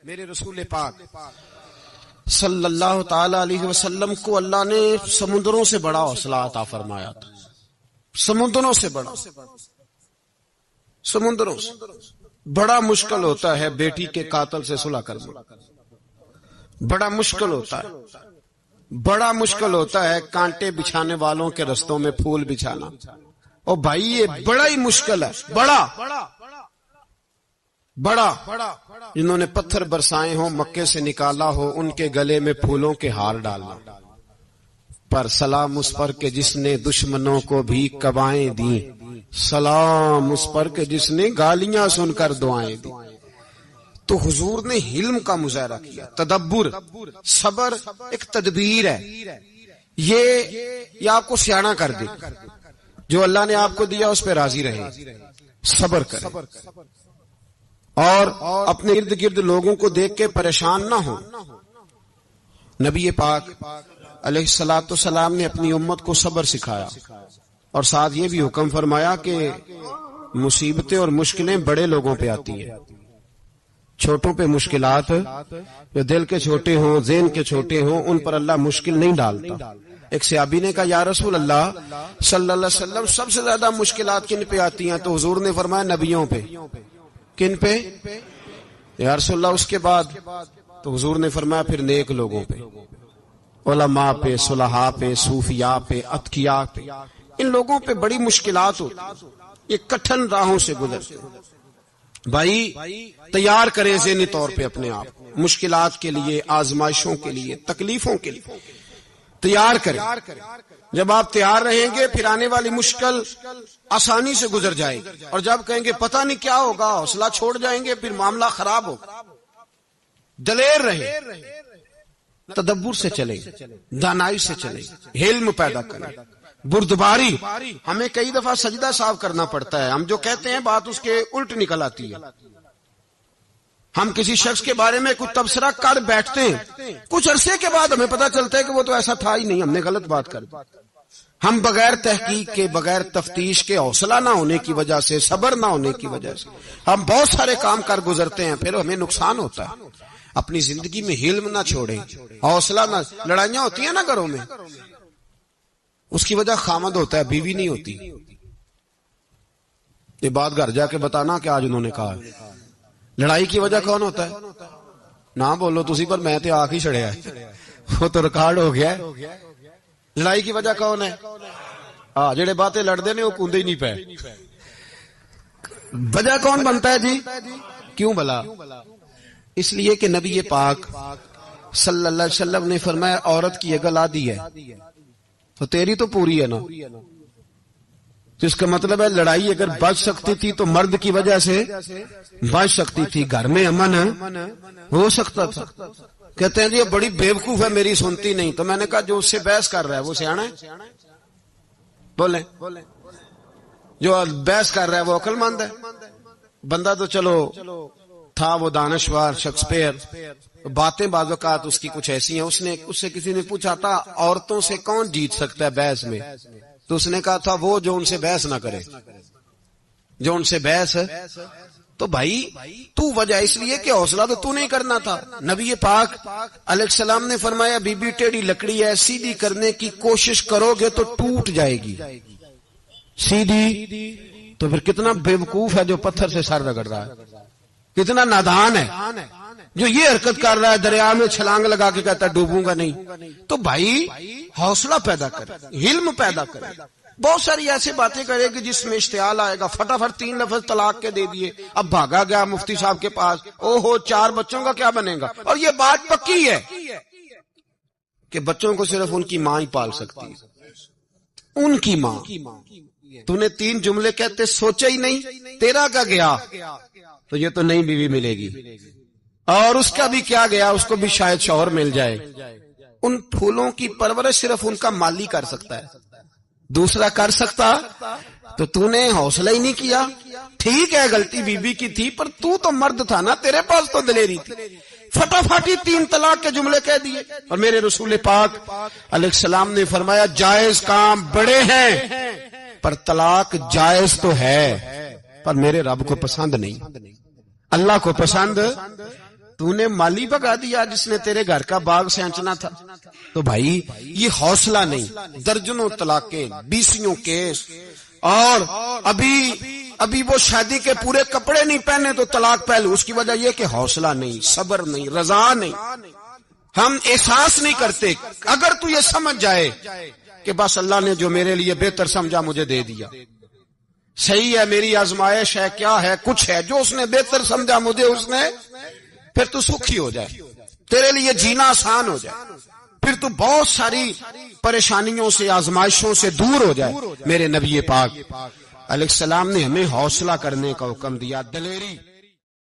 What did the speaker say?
میرے رسول پاک صلی اللہ تعالی علیہ وسلم کو اللہ نے سمندروں سے بڑا حوصلہ عطا فرمایا تھا. سمندروں سے بڑا. سمندروں سے بڑا مشکل ہوتا ہے بیٹی کے قاتل سے صلح کرنا. بڑا مشکل ہوتا ہے. بڑا مشکل ہوتا ہے کانٹے بچھانے والوں کے رستوں میں پھول بچھانا. او بھائی یہ بڑا ہی مشکل ہے. بڑا جنہوں نے پتھر برسائے ہوں مکے سے نکالا ہو ان کے گلے میں پھولوں کے ہار ڈالنا. پر سلام اس پر کہ جس نے دشمنوں کو بھی قبائیں دیں. سلام اس پر کہ جس نے گالیاں سن کر دعائیں دی. تو حضور نے حلم کا مظاہرہ کیا. تدبر، صبر ایک تدبیر ہے. یہ آپ کو سیاح کر دے. جو اللہ نے آپ کو دیا اس پہ راضی رہے، صبر کرے اور اپنے ارد گرد لوگوں کو دیکھ کے پریشان نہ ہو. نبی پاک علیہ الصلوۃ والسلام نے اپنی امت کو صبر سکھایا اور ساتھ یہ بھی حکم فرمایا کہ مصیبتیں اور مشکلیں بڑے لوگوں پہ آتی ہیں، چھوٹوں پہ مشکلات جو دل کے چھوٹے ہوں، ذہن کے چھوٹے ہوں، ان پر اللہ مشکل نہیں ڈالتا. ایک صحابی نے کہا یا رسول اللہ صلی اللہ علیہ وسلم سب سے زیادہ مشکلات کن پہ آتی ہیں؟ تو حضور نے فرمایا نبیوں پہ. کن پہ یا رسول اللہ؟ اس کے بعد تو حضور نے فرمایا پھر نیک لوگوں پہ، علماء پہ، صلحاء پہ، صوفیاء پہ، اتقیاء پہ. ان لوگوں پہ بڑی مشکلات ہوتی، یہ کٹھن راہوں سے گزرتے. بھائی تیار کریں ذہنی طور پہ اپنے آپ مشکلات کے لیے، آزمائشوں کے لیے، تکلیفوں کے لیے تیار کریں. جب آپ تیار رہیں گے پھر آنے والی مشکل آسانی سے گزر جائے گی. اور جب کہیں گے پتہ نہیں کیا ہوگا، حوصلہ چھوڑ جائیں گے، پھر معاملہ خراب ہوگا. دلیر رہے، تدبر سے چلے، دانائی سے چلے، علم پیدا کریں. بردباری ہمیں کئی دفعہ سجدہ صاف کرنا پڑتا ہے. ہم جو کہتے ہیں بات اس کے الٹ نکل آتی ہے. ہم کسی شخص کے بارے میں کچھ تبصرہ کر بیٹھتے ہیں، کچھ عرصے کے بعد ہمیں پتہ چلتا ہے کہ وہ تو ایسا تھا ہی نہیں، ہم نے غلط بات کر دی. ہم بغیر تحقیق کے، بغیر تفتیش کے، حوصلہ نہ ہونے کی وجہ سے، صبر نہ ہونے کی وجہ سے ہم بہت سارے کام کر گزرتے ہیں، پھر ہمیں نقصان ہوتا ہے. اپنی زندگی میں حلم نہ چھوڑیں، حوصلہ نہ. لڑائیاں ہوتی ہیں نا گھروں میں، اس کی وجہ خامد ہوتا ہے، بیوی نہیں ہوتی. یہ بات گھر جا کے بتانا کہ آج انہوں نے کہا. لڑائی کی وجہ کون ہوتا ہے؟ نہ بولو تسی، پر میں تے آنکھ ہی چھڑیا ہے، وہ تو ریکارڈ ہو گیا ہے. لڑائی کی وجہ کون ہے؟ جڑے باتیں لڑتے نے وہ کوندے ہی نہیں پے. وجہ کون بنتا ہے جی؟ کیوں بلا؟ اس لیے کہ نبی پاک صلی اللہ علیہ وسلم نے فرمایا عورت کی اگل آدھی ہے تو تیری تو پوری ہے نا. تو اس کا مطلب ہے لڑائی اگر بچ سکتی تھی تو مرد کی وجہ سے بچ سکتی تھی، گھر میں امن ہو سکتا تھا. کہتے ہیں جی یہ بڑی بیوقوف ہے، میری سنتی نہیں. تو میں نے کہا جو اس سے بحث کر رہا ہے وہ سیانا ہے؟ بولیں. جو بحث کر رہا ہے وہ عقل مند ہے. بندہ تو چلو تھا وہ دانشور شیکسپیئر، باتیں بعض اوقات اس کی کچھ ایسی ہیں. اس سے کسی نے پوچھا تھا عورتوں سے کون جیت سکتا ہے بحث میں؟ تو اس نے کہا تھا وہ جو ان سے بحث نہ کرے، جو ان سے بحث. تو بھائی تو وجہ اس لیے کہ حوصلہ تو نہیں کرنا تھا. نبی پاک علیہ السلام نے فرمایا بی بی ٹیڑھی لکڑی ہے، سیدھی کرنے کی کوشش کرو گے تو ٹوٹ جائے گی. سیدھی تو پھر کتنا بیوقوف ہے جو پتھر سے سر رگڑ رہا ہے، کتنا نادان ہے جو یہ حرکت کر رہا ہے، دریا میں چھلانگ لگا کے کہتا ہے ڈوبوں گا نہیں. تو بھائی حوصلہ پیدا کرے، علم پیدا کرے. بہت ساری ایسی باتیں کرے گی جس میں اشتعال آئے گا. فٹافٹ 3 لفظ طلاق کے دے دیے، اب بھاگا گیا مفتی صاحب کے پاس، او ہو 4 بچوں کا کیا بنے گا. اور یہ بات پکی ہے کہ بچوں کو صرف ان کی ماں ہی پال سکتی ہے، ان کی ماں. تو نے 3 جملے کہتے سوچا ہی نہیں، تیرا کا گیا تو یہ تو نئی بیوی ملے گی، اور اس کا بھی کیا گیا، اس کو بھی شاید شوہر مل جائے. ان پھولوں کی پرورش صرف ان کا مالی کر سکتا ہے، دوسرا کر سکتا. تو نے حوصلہ ہی نہیں کیا. ٹھیک ہے غلطی بی بی کی تھی، پر تو مرد تھا نا، تیرے پاس تو دلیری تھی. فٹافٹ 3 طلاق کے جملے کہہ دیے. اور میرے رسول پاک علیہ السلام نے فرمایا جائز کام بڑے ہیں، پر طلاق جائز تو ہے، پر میرے رب کو پسند نہیں، اللہ کو پسند تو نے مالی بگا دیا جس نے تیرے گھر کا باغ سینچنا تھا. تو بھائی یہ حوصلہ نہیں، درجنوں طلاقیں، 20 کیس، اور ابھی وہ شادی کے پورے کپڑے نہیں پہنے تو طلاق پہلو. اس کی وجہ یہ کہ حوصلہ نہیں، صبر نہیں، رضا نہیں. ہم احساس نہیں کرتے. اگر تو یہ سمجھ جائے کہ بس اللہ نے جو میرے لیے بہتر سمجھا مجھے دے دیا، صحیح ہے، میری آزمائش ہے، کیا ہے، کچھ ہے جو اس نے بہتر سمجھا مجھے، اس نے، پھر تو سکھی ہو جائے، تیرے لیے جینا آسان ہو جائے، پھر تو بہت ساری پریشانیوں سے، آزمائشوں سے دور ہو جائے. میرے نبی پاک علیہ السلام نے ہمیں حوصلہ کرنے کا حکم دیا، دلیری.